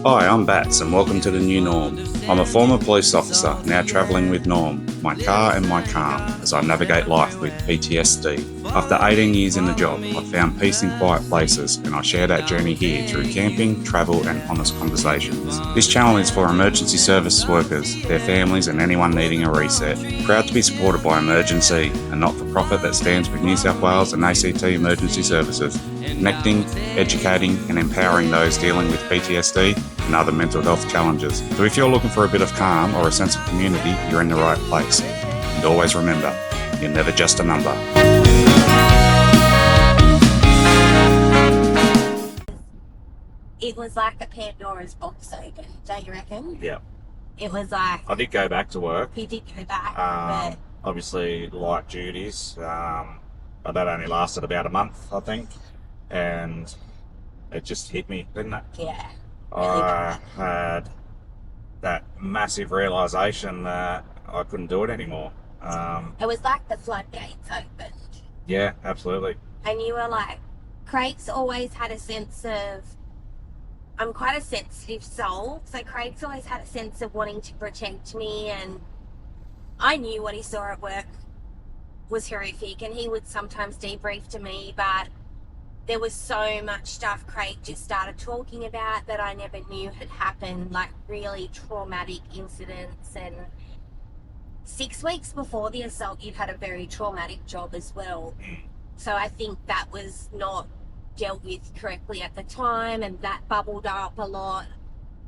Hi, I'm Bats and welcome to the new norm. I'm a former police officer, now travelling with Norm, my car and my calm, as I navigate life with PTSD. After 18 years in the job, I found peace in quiet places and I share that journey here through camping, travel and honest conversations. This channel is for emergency service workers, their families and anyone needing a reset. Proud to be supported by Emergency, a not-for-profit that stands with New South Wales and ACT Emergency Services, connecting, educating and empowering those dealing with PTSD and other mental health challenges. So if you're looking for a bit of calm or a sense of community, you're in the right place. And always remember, you're never just a number. It was like a Pandora's box open, don't you reckon? Yeah. It was like... I did go back to work. He did go back, but... Obviously light duties, but that only lasted about a month, I think. And it just hit me, didn't it? Yeah. I had that massive realisation that I couldn't do it anymore. It was like the floodgates opened. Yeah, absolutely. And you were like, Craig's always had a sense of... I'm quite a sensitive soul, so Craig's always had a sense of wanting to protect me, and I knew what he saw at work was horrific, and he would sometimes debrief to me, but there was so much stuff Craig just started talking about that I never knew had happened, like really traumatic incidents. And 6 weeks before the assault, you'd had a very traumatic job as well. So I think that was not dealt with correctly at the time, and that bubbled up a lot.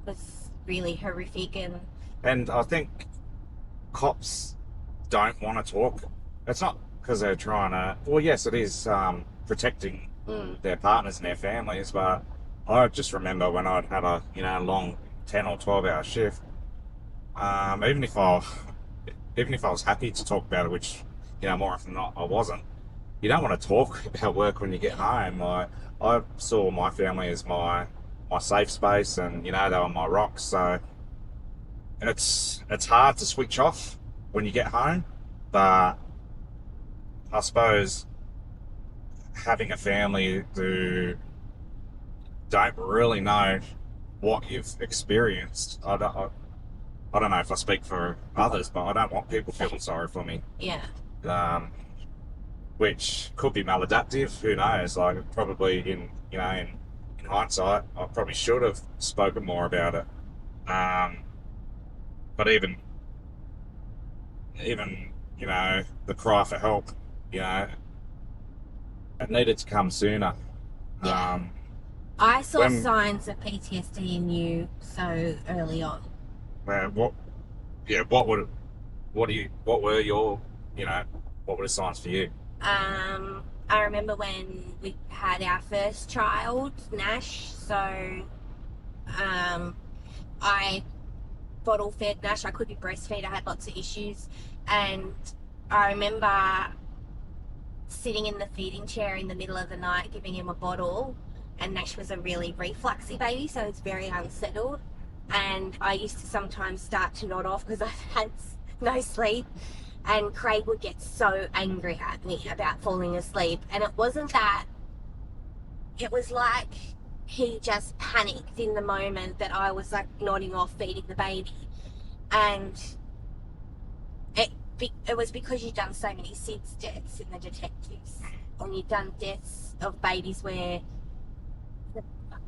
It was really horrific. And I think cops don't want to talk. It's not because they're trying to... Well, yes, it is protecting their partners and their families, but I just remember when I'd had a long 10 or 12 hour shift, even if I was happy to talk about it, which more often than not I wasn't, you don't want to talk about work when you get home. I saw my family as my safe space, and they were my rocks, so it's hard to switch off when you get home. But I suppose having a family who don't really know what you've experienced, I don't know if I speak for others, but I don't want people feeling sorry for me. Yeah. Which could be maladaptive, who knows? Like, probably in hindsight, I probably should have spoken more about it. But even the cry for help, it needed to come sooner. Yeah. I saw signs of PTSD in you so early on. What were the signs for you? I remember when we had our first child, Nash. So, I bottle fed Nash. I couldn't breastfeed. I had lots of issues, and I remember sitting in the feeding chair in the middle of the night, giving him a bottle, and Nash was a really refluxy baby, so it's very unsettled. And I used to sometimes start to nod off because I had no sleep. And Craig would get so angry at me about falling asleep. And it wasn't that, it was like he just panicked in the moment that I was like nodding off feeding the baby. And it was because you'd done so many SIDS deaths in the detectives. And you'd done deaths of babies where the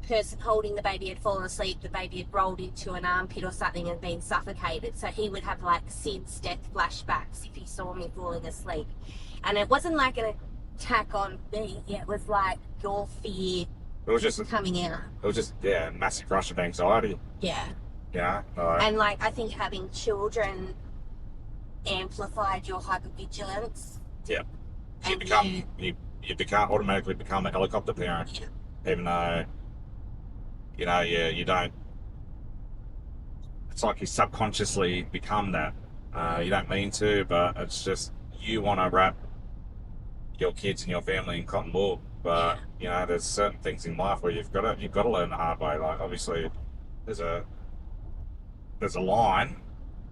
person holding the baby had fallen asleep, the baby had rolled into an armpit or something and been suffocated. So he would have like SIDS death flashbacks if he saw me falling asleep. And it wasn't like an attack on me, it was like your fear coming out. It was just, a massive rush of anxiety. Yeah. Yeah. And like, I think having children amplified your hypervigilance. Yeah. You automatically become a helicopter parent. Yeah. Even though you don't, it's like you subconsciously become that. You don't mean to, but it's just, you want to wrap your kids and your family in cotton wool. But there's certain things in life where you've got to learn the hard way. Like, obviously there's a line,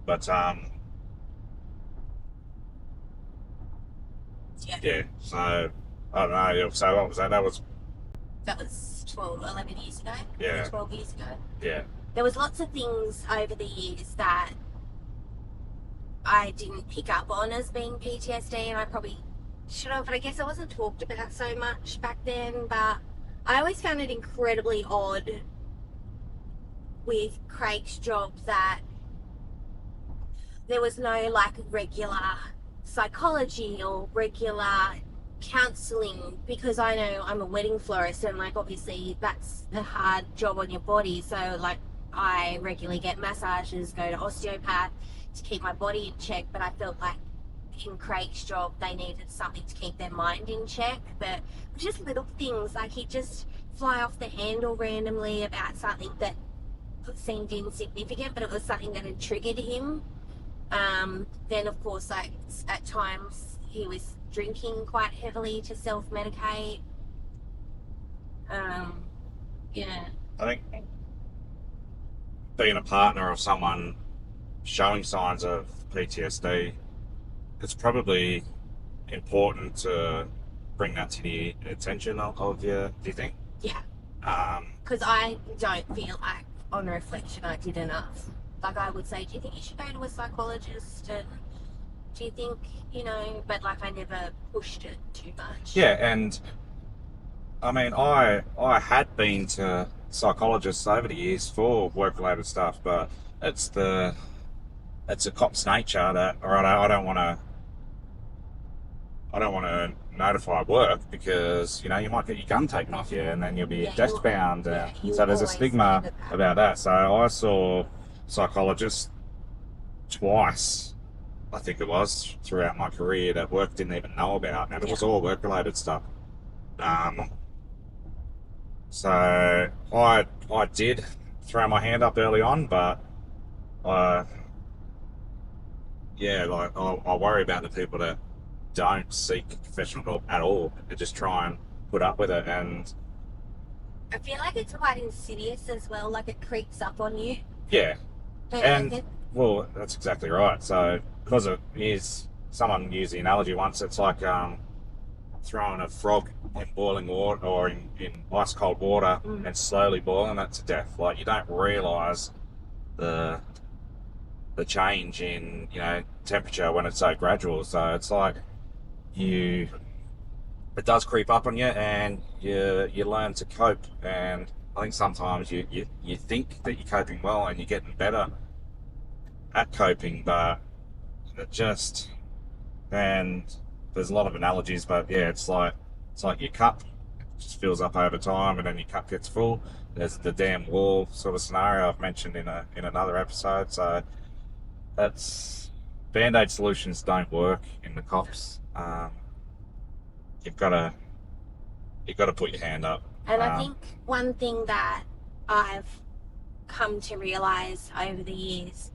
but yeah. So I don't know. So what was that? That was 11 years ago. Yeah. 12 years ago. Yeah. there was lots of things over the years that I didn't pick up on as being PTSD, and I probably should have, but I guess it wasn't talked about so much back then. But I always found it incredibly odd with Craig's job that there was no like regular psychology or regular counselling, because I know I'm a wedding florist and like obviously that's a hard job on your body. So like I regularly get massages, go to osteopath to keep my body in check, but I felt like in Craig's job they needed something to keep their mind in check. But just little things, like he'd just fly off the handle randomly about something that seemed insignificant, but it was something that had triggered him. Then of course, like at times he was drinking quite heavily to self-medicate. Yeah. I think being a partner of someone showing signs of PTSD, it's probably important to bring that to the attention of you, do you think? Yeah. Because I don't feel like, on reflection, I did enough. Like I would say, do you think you should go to a psychologist? And do you think, but like I never pushed it too much. Yeah, and I mean, I had been to psychologists over the years for work-related stuff, but it's a cop's nature that, all right, I don't want to notify work because you might get your gun taken off you and then you'll be desk bound. So there's a stigma about that. So I saw psychologists twice, I think it was, throughout my career that work didn't even know about, and it was all work-related stuff. So I did throw my hand up early on, but I worry about the people that don't seek professional help at all. They just try and put up with it, and I feel like it's quite insidious as well. Like it creeps up on you. Yeah, Don't you and think? well, that's exactly right. So because it is, someone used the analogy once. It's like throwing a frog in boiling water or in ice cold water and slowly boiling it to death. Like you don't realise the change in temperature when it's so gradual. So it's like it does creep up on you, and you learn to cope. And I think sometimes you think that you're coping well and you're getting better at coping, but and there's a lot of analogies, but yeah, it's like your cup just fills up over time, and then your cup gets full. There's the damn wall sort of scenario I've mentioned in another episode. So that's Band-Aid solutions don't work in the cops. You've got to put your hand up. And I think one thing that I've come to realise over the years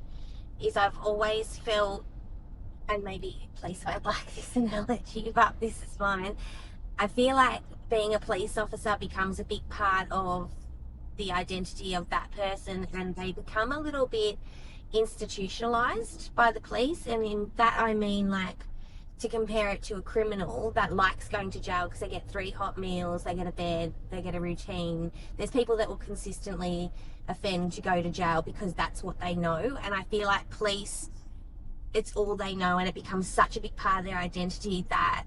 is I've always felt, and maybe police won't like this analogy, but this is mine. I feel like being a police officer becomes a big part of the identity of that person, and they become a little bit institutionalized by the police. And in that I mean, like, to compare it to a criminal that likes going to jail because they get 3 hot meals, they get a bed, they get a routine. There's people that will consistently offend to go to jail because that's what they know. And I feel like police, it's all they know, and it becomes such a big part of their identity that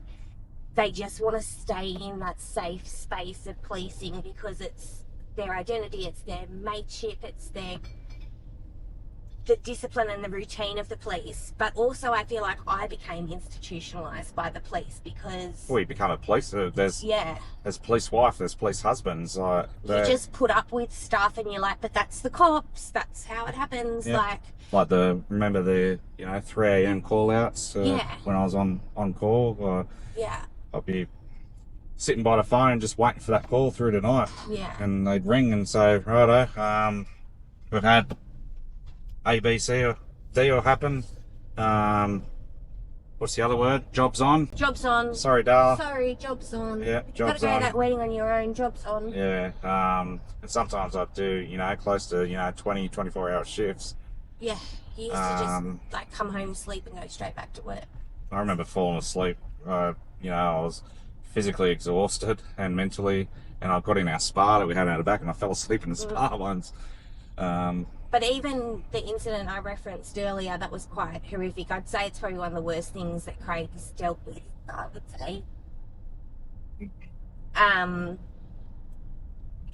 they just want to stay in that safe space of policing because it's their identity, it's their mateship, it's the discipline and the routine of the police. But also I feel like I became institutionalized by the police because you become a police. There's police wife, there's police husbands. You just put up with stuff, and you're like, but that's the cops. That's how it happens. Yeah. Like remember the 3 a.m. call outs when I was on call. I'd be sitting by the phone just waiting for that call through the night. Yeah. And they'd ring and say, righto, we've had A, B, C, or D or happen. What's the other word? Job's on. Job's on. Sorry, Darla. Sorry, job's on. Yeah, job's on. You gotta go on. to that wedding on your own. Job's on. Yeah. And sometimes I'd do, close to, 20, 24-hour shifts. Yeah. You used to just come home, sleep, and go straight back to work. I remember falling asleep. I was physically exhausted and mentally, and I got in our spa that we had out the back, and I fell asleep in the spa once. But even the incident I referenced earlier, that was quite horrific. I'd say it's probably one of the worst things that Craig's dealt with, I would say.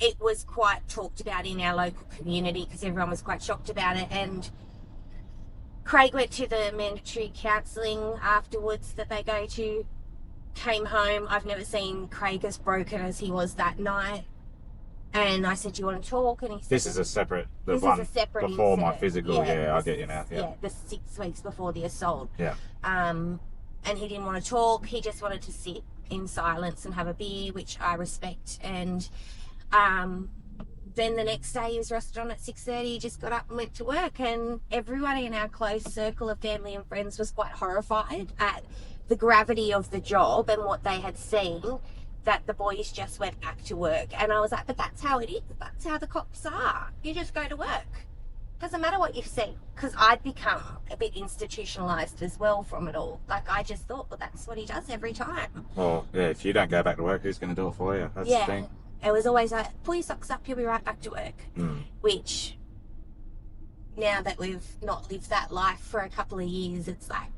It was quite talked about in our local community because everyone was quite shocked about it. And Craig went to the mandatory counselling afterwards that they go to, came home. I've never seen Craig as broken as he was that night. And I said, do you want to talk? And he said, this is a separate, the this one is a separate before incident. my physical. Yeah, I get you now. Yeah, the 6 weeks before the assault. Yeah. And he didn't want to talk. He just wanted to sit in silence and have a beer, which I respect. And then the next day he was rostered on at 6:30. He just got up and went to work. And everybody in our close circle of family and friends was quite horrified at the gravity of the job and what they had seen, that the boys just went back to work. And I was like, but that's how it is. That's how the cops are. You just go to work. Doesn't matter what you've seen. Because I'd become a bit institutionalised as well from it all. Like, I just thought, well, that's what he does every time. Well, yeah, if you don't go back to work, who's going to do it for you? That's the thing. It was always like, pull your socks up, you'll be right back to work. Which, now that we've not lived that life for a couple of years, it's like,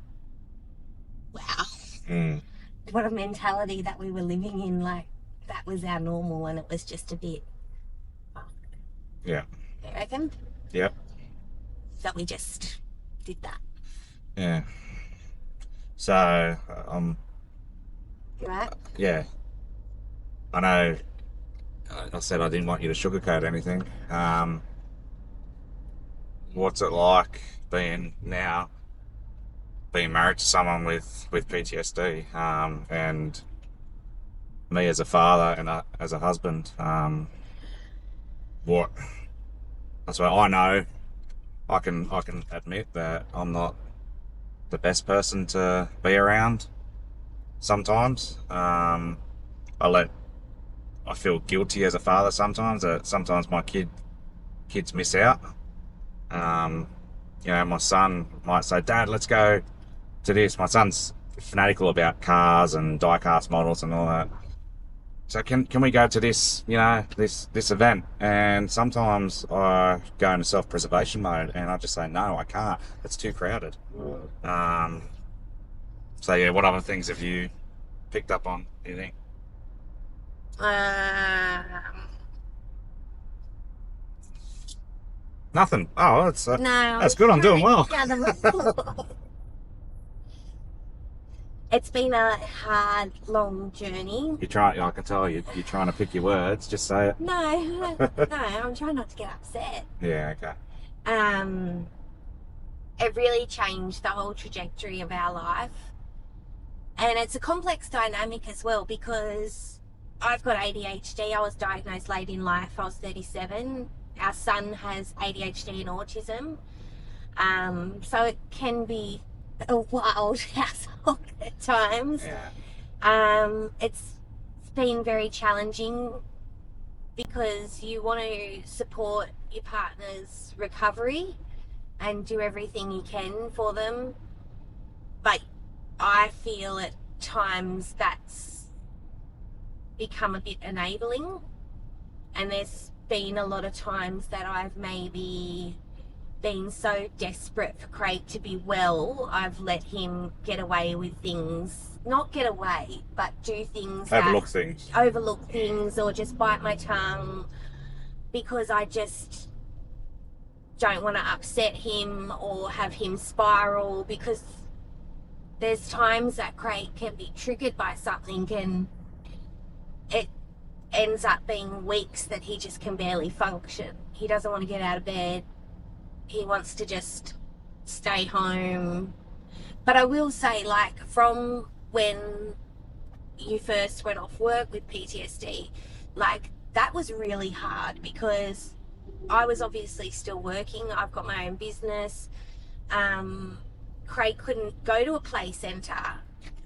wow. What a mentality that we were living in. Like, that was our normal, and it was just a bit. Yeah. You reckon? Yep. That we just did that. Yeah. So, Right? yeah. I know I said I didn't want you to sugarcoat anything. What's it like being married to someone with PTSD, and me as a father and as a husband? What? That's what I know. I can admit that I'm not the best person to be around. Sometimes, I feel guilty as a father sometimes that sometimes my kids miss out. You know, my son might say, "Dad, let's go to this." My son's fanatical about cars and die-cast models and all that. So can we go to this, you know, this event? And sometimes I go into self-preservation mode and I just say, no, I can't. It's too crowded. So yeah, what other things have you picked up on, do you think? Nothing. Oh, that's good. I'm doing well. It's been a hard, long journey. I can tell you're trying to pick your words. Just say it. No, I'm trying not to get upset. Yeah, okay. It really changed the whole trajectory of our life. And it's a complex dynamic as well, because I've got ADHD. I was diagnosed late in life. I was 37. Our son has ADHD and autism. So it can be a wild household at times. Yeah. It's been very challenging because you want to support your partner's recovery and do everything you can for them, but I feel at times that's become a bit enabling, and there's been a lot of times that I've maybe been so desperate for Craig to be well, I've let him get away with things. Not get away, but do things. Overlook things, or just bite my tongue because I just don't want to upset him or have him spiral, because there's times that Craig can be triggered by something and it ends up being weeks that he just can barely function. He doesn't want to get out of bed. He wants to just stay home. But I will say, like, from when you first went off work with PTSD, like, that was really hard because I was obviously still working. I've got my own business. Craig couldn't go to a play centre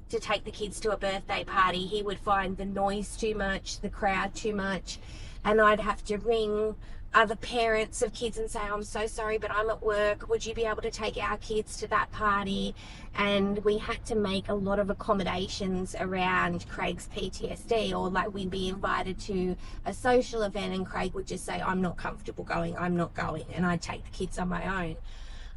to take the kids to a birthday party. He would find the noise too much, the crowd too much, and I'd have to ring other parents of kids and say, I'm so sorry, but I'm at work. Would you be able to take our kids to that party? And we had to make a lot of accommodations around Craig's PTSD, or like we'd be invited to a social event and Craig would just say, I'm not comfortable going, I'm not going. And I'd take the kids on my own.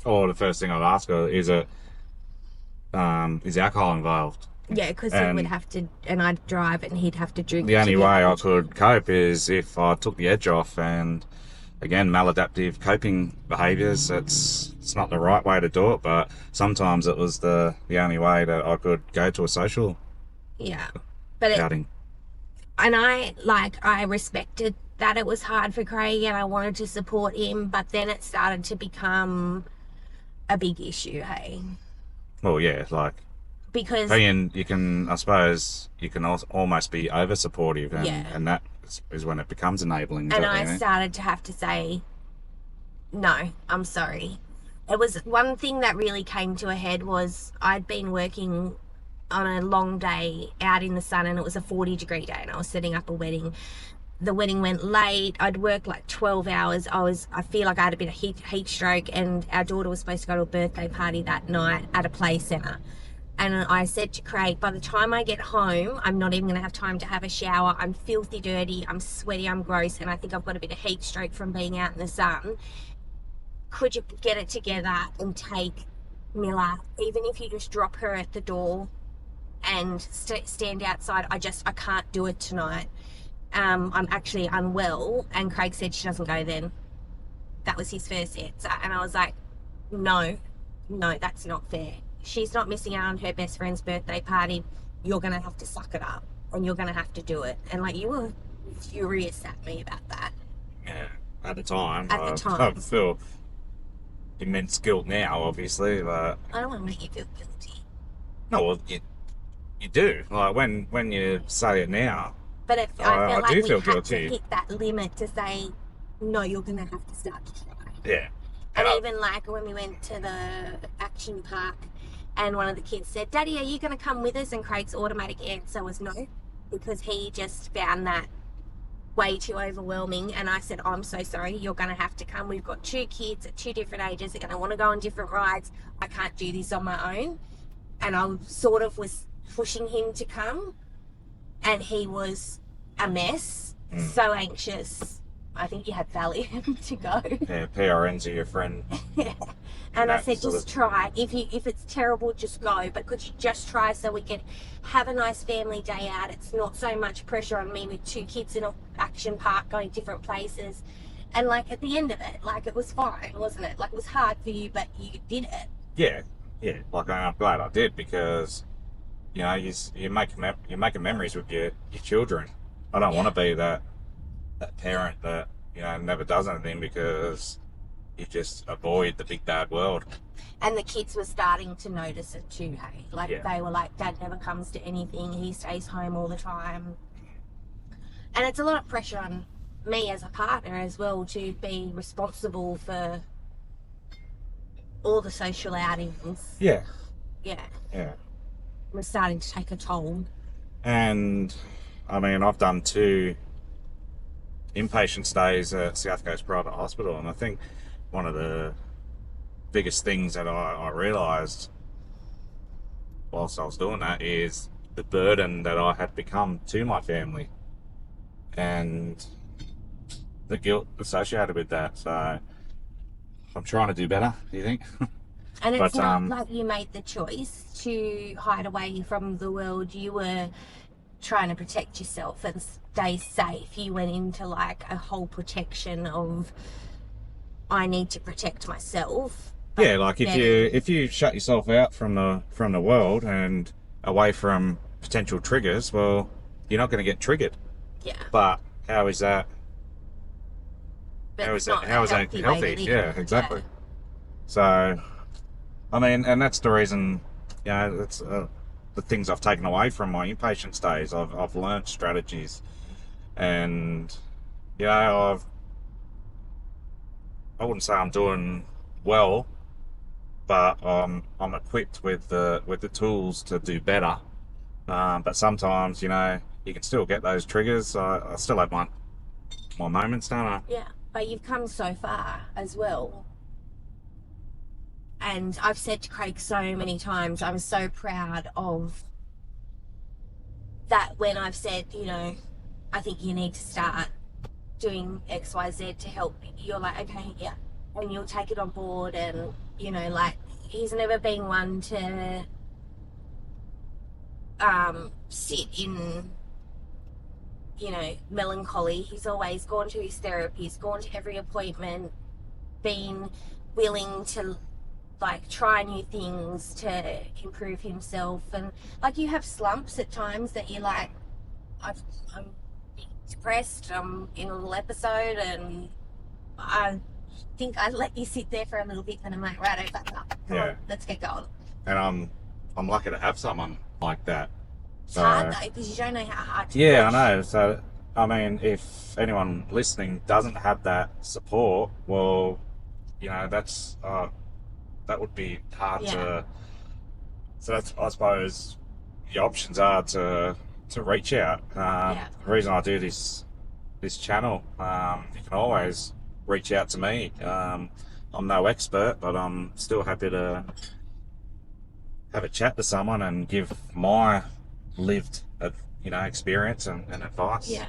Or the first thing I'd ask her is is alcohol involved? Yeah, because he would have to, and I'd drive and he'd have to drink. The only way I could cope is if I took the edge off, and again, maladaptive coping behaviours, it's not the right way to do it, but sometimes it was the only way that I could go to a social outing. And I respected that it was hard for Craig and I wanted to support him, but then it started to become a big issue, hey? Well, yeah, like, because I suppose you can almost be over supportive, and that is when it becomes enabling. And I started to have to say, no, I'm sorry. It was one thing that really came to a head was I'd been working on a long day out in the sun, and it was a 40-degree day, and I was setting up a wedding. The wedding went late. I'd worked like 12 hours. I feel like I had a bit of heat stroke, and our daughter was supposed to go to a birthday party that night at a play centre. And I said to Craig, by the time I get home, I'm not even going to have time to have a shower. I'm filthy dirty, I'm sweaty, I'm gross, and I think I've got a bit of heat stroke from being out in the sun. Could you get it together and take Miller, even if you just drop her at the door and stand outside? I can't do it tonight. I'm actually unwell. And Craig said, she doesn't go then. That was his first answer. And I was like, no, that's not fair. She's not missing out on her best friend's birthday party. You're going to have to suck it up and you're going to have to do it. And like, you were furious at me about that. Yeah, at the time. I feel immense guilt now, obviously, but I don't want to make you feel guilty. No, well, you do. Like, when you say it now, but I feel like do we feel had guilty. to hit that limit to say, no, you're going to have to start to try. Yeah. And even like when we went to the action park, and one of the kids said, Daddy, are you going to come with us? And Craig's automatic answer was no, because he just found that way too overwhelming. And I said, I'm so sorry, you're going to have to come. We've got 2 kids at 2 different ages. They're going to want to go on different rides. I can't do this on my own. And I sort of was pushing him to come. And he was a mess, so anxious. I think he had Valium to go. Yeah, PRNs are your friend. Yeah. And I said, just try. If it's terrible, just go. But could you just try so we can have a nice family day out? It's not so much pressure on me with 2 kids in an action park going different places. And like at the end of it, like it was fine, wasn't it? Like it was hard for you, but you did it. Yeah. Like I'm glad I did, because you know you're making memories with your children. I don't want to be that parent that never does anything because you just avoid the big bad world. And the kids were starting to notice it too, hey? Like they were like, Dad never comes to anything, he stays home all the time. And it's a lot of pressure on me as a partner as well to be responsible for all the social outings. Yeah. We're starting to take a toll. And I mean, I've done 2 inpatient stays at South Coast Private Hospital, and I think one of the biggest things that I realised whilst I was doing that is the burden that I had become to my family and the guilt associated with that. So I'm trying to do better, do you think? And it's not like you made the choice to hide away from the world. You were trying to protect yourself and stay safe. You went into like a whole protection of, I need to protect myself. Yeah, like if you shut yourself out from the world and away from potential triggers, well, you're not going to get triggered. Yeah. But how is that? But how is that healthy? Yeah, exactly. Yeah. So, I mean, and that's the reason. That's the things I've taken away from my inpatient stays. I've learned strategies, and I wouldn't say I'm doing well, but I'm equipped with the tools to do better. But sometimes you can still get those triggers. I still have my moments, don't I? Yeah. but you've come so far as well. And I've said to Craig so many times, I'm so proud of that when I've said, you know, I think you need to start doing X, Y, Z to help. You're like, okay, yeah. And you'll take it on board. And, you know, like, he's never been one to sit in, you know, melancholy. He's always gone to his therapy, he's gone to every appointment, been willing to like try new things to improve himself. And like, you have slumps at times that you're like, I'm depressed, I'm in a little episode, and I think I let you sit there for a little bit, and I'm like, right, back up, come on, let's get going. And I'm lucky to have someone like that. It's hard though, because you don't know how hard to push. I know. So I mean, if anyone listening doesn't have that support, well, you know, that's that would be hard to. So that's, I suppose, the options are to reach out. The reason I do this channel, you can always reach out to me. I'm no expert, but I'm still happy to have a chat to someone and give my lived, you know, experience and advice. Yeah,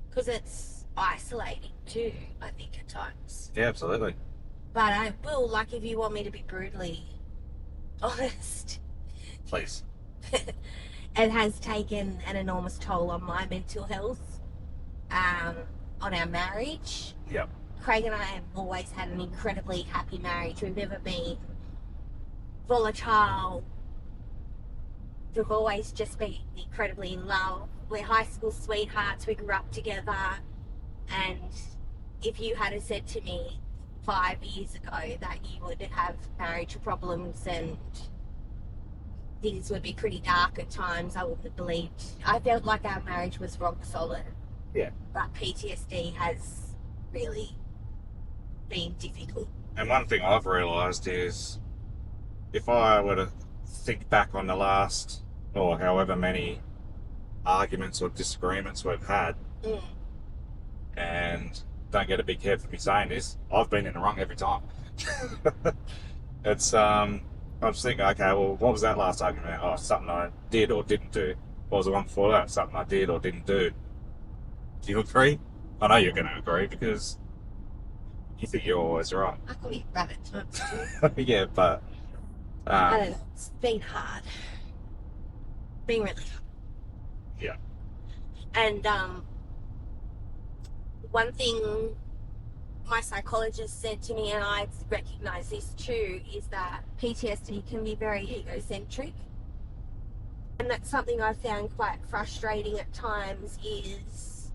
because it's isolating too, I think, at times. Yeah, absolutely. But I will, like, if you want me to be brutally honest, please. It has taken an enormous toll on my mental health, on our marriage. Yep. Craig and I have always had an incredibly happy marriage. We've never been volatile. We've always just been incredibly in love. We're high school sweethearts. We grew up together. And if you had said to me 5 years ago that you would have marriage problems and things would be pretty dark at times, I wouldn't have believed. I felt like our marriage was rock solid. Yeah. But PTSD has really been difficult. And one thing I've realised is, if I were to think back on the last, or however many arguments or disagreements we've had, and don't get a big head for me saying this, I've been in the wrong every time. It's I'm just thinking, okay, well, what was that last argument? Oh, something I did or didn't do. What was the one before that? Something I did or didn't do. Do you agree? I know you're going to agree, because you think you're always right. I could be right at times too. Yeah, but I don't know. It's been hard. Been really hard. Yeah. And one thing my psychologist said to me, and I recognise this too, is that PTSD can be very egocentric. And that's something I found quite frustrating at times is,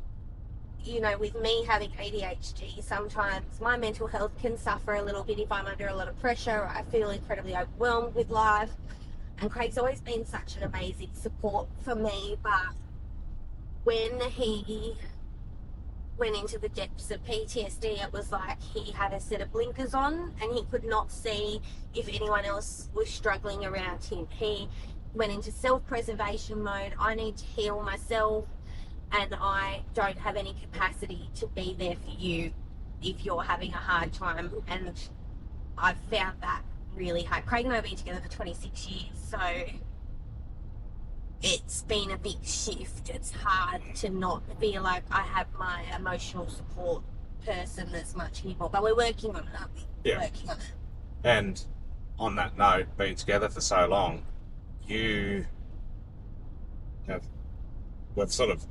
you know, with me having ADHD, sometimes my mental health can suffer a little bit if I'm under a lot of pressure, or I feel incredibly overwhelmed with life. And Craig's always been such an amazing support for me, but when he went into the depths of PTSD, it was like he had a set of blinkers on and he could not see if anyone else was struggling around him. He went into self-preservation mode. I need to heal myself, and I don't have any capacity to be there for you if you're having a hard time. And I've found that really hard. Craig and I have been together for 26 years, so it's been a big shift. It's hard to not feel like I have my emotional support person as much anymore, but we're working on it, aren't we? Yeah. Working on it. And on that note, being together for so long, we've sort of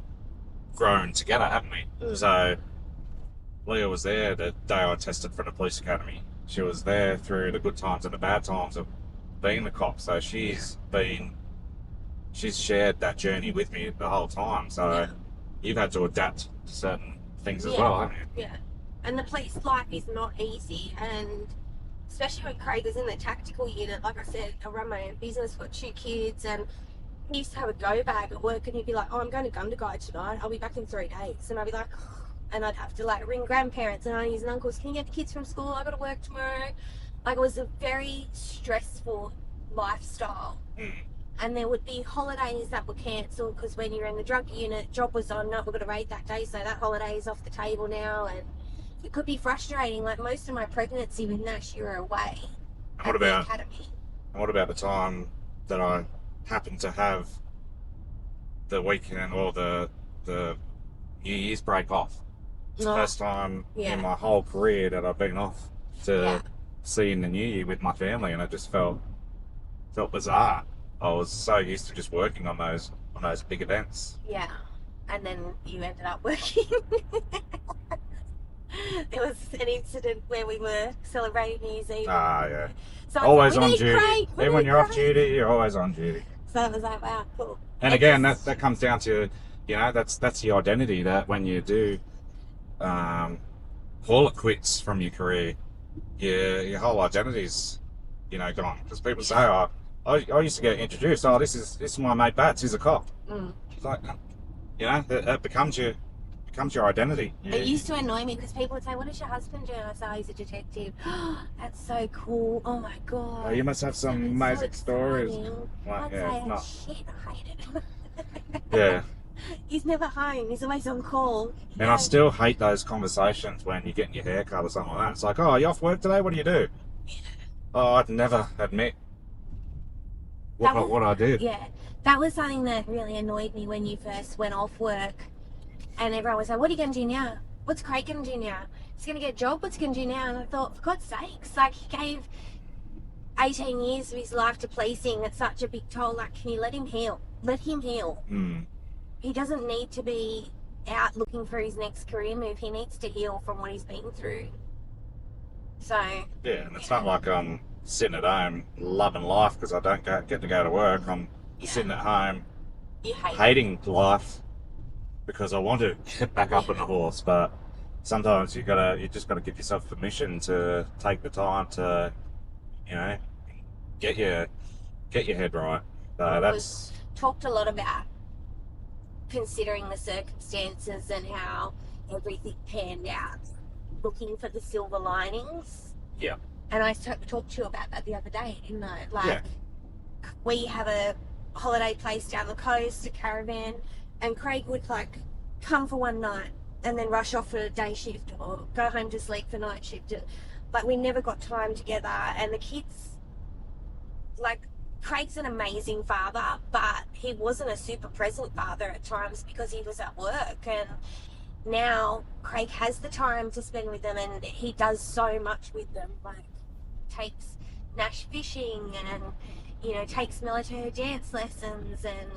grown together, haven't we? So Leah was there the day I tested for the police academy. She was there through the good times and the bad times of being the cop. So she's shared that journey with me the whole time. So you've had to adapt to certain things as well, haven't you? Yeah. And the police life is not easy, and especially when Craig was in the tactical unit. Like I said, I run my own business, got 2 kids, and he used to have a go bag at work, and he'd be like, oh, I'm going to Gundagai Guide tonight, I'll be back in 3 days. And I'd be like, and I'd have to like ring grandparents and aunties and uncles, can you get the kids from school, I got to work tomorrow. Like, it was a very stressful lifestyle. And there would be holidays that were cancelled because when you're in the drug unit, job was on, no, we've got to raid that day, so that holiday is off the table now. And it could be frustrating. Like most of my pregnancy with Nash, you were away And at the academy. what about the time that I happened to have the weekend or the New Year's break off? It's the first time in my whole career that I've been off to see in the New Year with my family, and it just felt bizarre. I was so used to just working on those big events. Yeah, and then you ended up working. There was an incident where we were celebrating New Year's Eve. Ah, yeah. So Always like, on duty. Craig, Even when you're off duty, you're always on duty. So it was like, wow, cool. And again, that comes down to, that's the identity that when you do call it quits from your career, your whole identity's, gone. Because people say, I used to get introduced, this is my mate Bats, he's a cop. It's like, that becomes your identity. It used to annoy me because people would say, what does your husband do? And I say, he's a detective. That's so cool. Oh my God. Oh, you must have some amazing stories. Like, shit, I hate it. Yeah. He's never home. He's always on call. And I still hate those conversations when you're getting your hair cut or something like that. It's like, oh, you off work today? What do you do? Oh, I'd never admit what I did. Yeah. That was something that really annoyed me when you first went off work. And everyone was like, what are you going to do now? What's Craig going to do now? He's going to get a job? What's he going to do now? And I thought, for God's sakes, like, he gave 18 years of his life to policing. That's such a big toll. Like, can you let him heal? Let him heal. He doesn't need to be out looking for his next career move. He needs to heal from what he's been through. So... Yeah, and it's not like I'm sitting at home loving life because I don't get to go to work. I'm sitting at home hating life because I want to get back up on the horse. But sometimes you just gotta give yourself permission to take the time to, get your head right. That's talked a lot about considering the circumstances and how everything panned out, looking for the silver linings. Yeah. And I talked to you about that the other day, didn't I? Like, we have a holiday place down the coast, a caravan, and Craig would like come for one night and then rush off for a day shift or go home to sleep for night shift. But we never got time together, and the kids, like, Craig's an amazing father, but he wasn't a super present father at times because he was at work. And now Craig has the time to spend with them, and he does so much with them. Like, takes Nash fishing and, takes Miller to her dance lessons, and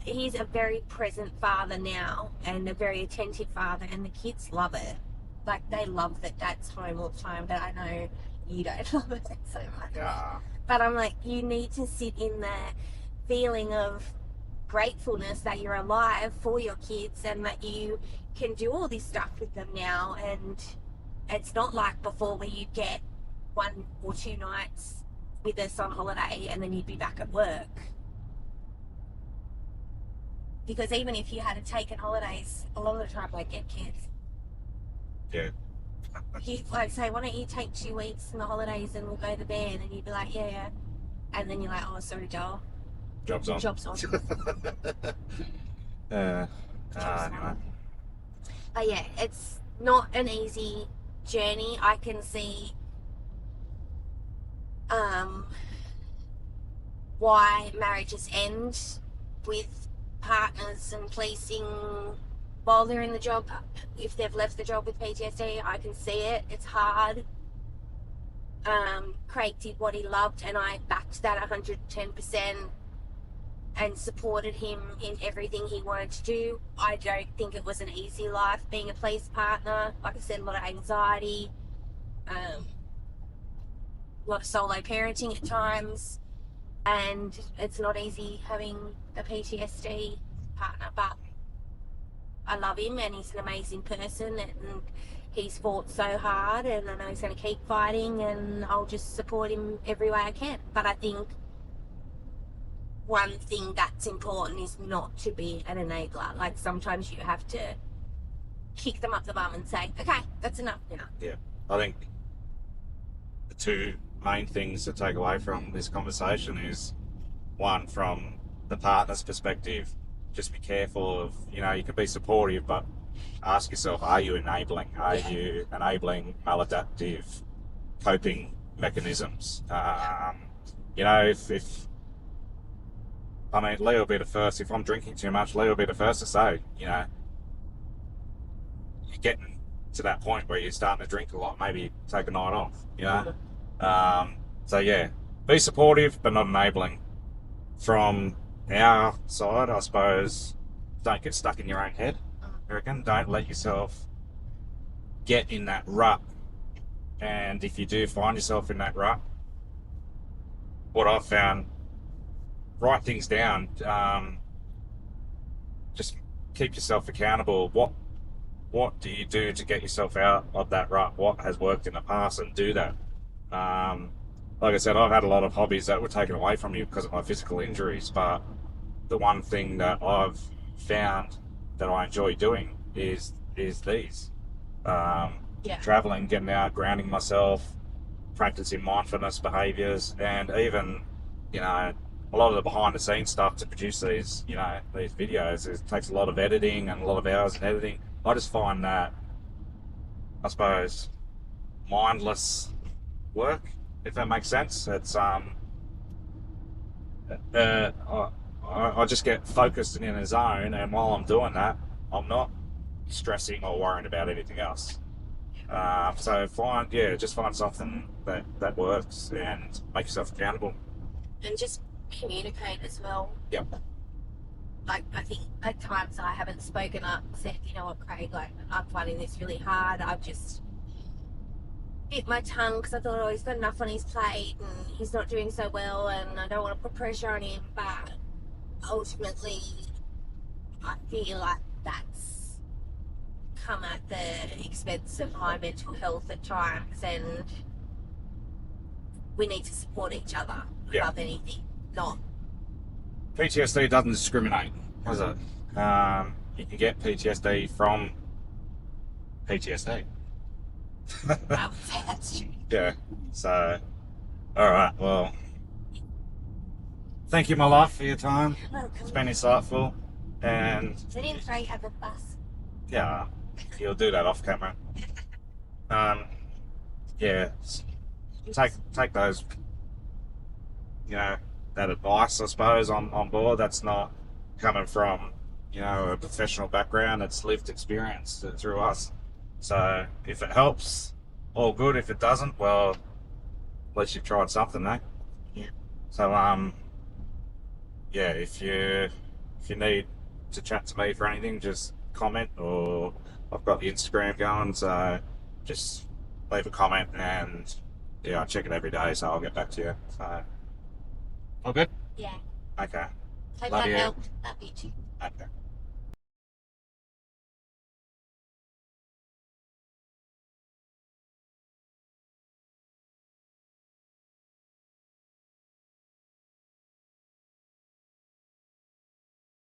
he's a very present father now and a very attentive father, and the kids love it. Like, they love that Dad's home all the time, but I know you don't love it so much. Yeah. But I'm like, you need to sit in the feeling of gratefulness that you're alive for your kids and that you can do all this stuff with them now. And it's not like before where you'd get 1 or 2 nights with us on holiday and then you'd be back at work. Because even if you had taken holidays, a lot of the time I get kids. Yeah. He'd like say, why don't you take 2 weeks in the holidays and we'll go to the band? And you'd be like, yeah. And then you're like, oh, sorry, Joel. Job's on. Anyway. But yeah, it's not an easy journey. I can see why marriages end with partners and policing while they're in the job. If they've left the job with PTSD, I can see it. It's hard. Craig did what he loved, and I backed that 110% and supported him in everything he wanted to do. I don't think it was an easy life being a police partner. Like I said, a lot of anxiety, a lot of solo parenting at times, and it's not easy having a PTSD partner, but I love him and he's an amazing person, and he's fought so hard, and I know he's going to keep fighting, and I'll just support him every way I can. But I think one thing that's important is not to be an enabler. Like, sometimes you have to kick them up the bum and say, okay, that's enough now. Yeah. I think the 2 main things to take away from this conversation is, one, from the partner's perspective, just be careful of, you can be supportive, but ask yourself, are you enabling? Are Yeah. you enabling maladaptive coping mechanisms? If I mean, Leo will be the first, if I'm drinking too much, Leo will be the first to say, you're getting to that point where you're starting to drink a lot, maybe take a night off. So yeah, be supportive, but not enabling. From our side, I suppose, don't get stuck in your own head. I reckon. Don't let yourself get in that rut. And if you do find yourself in that rut, what I've found, write things down. Just keep yourself accountable. What do you do to get yourself out of that rut? What has worked in the past, and do that. Like I said, I've had a lot of hobbies that were taken away from me because of my physical injuries, but the one thing that I've found that I enjoy doing is these. Yeah. Traveling, getting out, grounding myself, practicing mindfulness behaviors, and even, a lot of the behind the scenes stuff to produce these videos. It takes a lot of editing and a lot of hours in editing. I just find that, I suppose, mindless work, if that makes sense. It's I just get focused and in a zone, and while I'm doing that, I'm not stressing or worrying about anything else. So just find something that works and make yourself accountable. And just communicate as well. Yep. Like, I think at times I haven't spoken up, said, you know what, Craig, like, I'm finding this really hard. I've just bit my tongue because I thought, oh, he's got enough on his plate and he's not doing so well, and I don't want to put pressure on him. But ultimately, I feel like that's come at the expense of my mental health at times, and we need to support each other above anything. Not PTSD doesn't discriminate, does it? You can get PTSD from PTSD. I would say that's true. Yeah. So, all right. Well, thank you, my love, for your time. Welcome. It's been insightful, and So didn't Craig have a bus? yeah, you'll do that off camera. Yeah. Take those, that advice, I suppose, on board. That's not coming from, a professional background. It's lived experience through us. So if it helps, all good. If it doesn't, well, at least you've tried something, eh? Yeah. So if you need to chat to me for anything, just comment, or I've got the Instagram going, so just leave a comment, and I check it every day, so I'll get back to you. So all good? Yeah. Okay. Hope Love that you. helped. Love you too. Okay.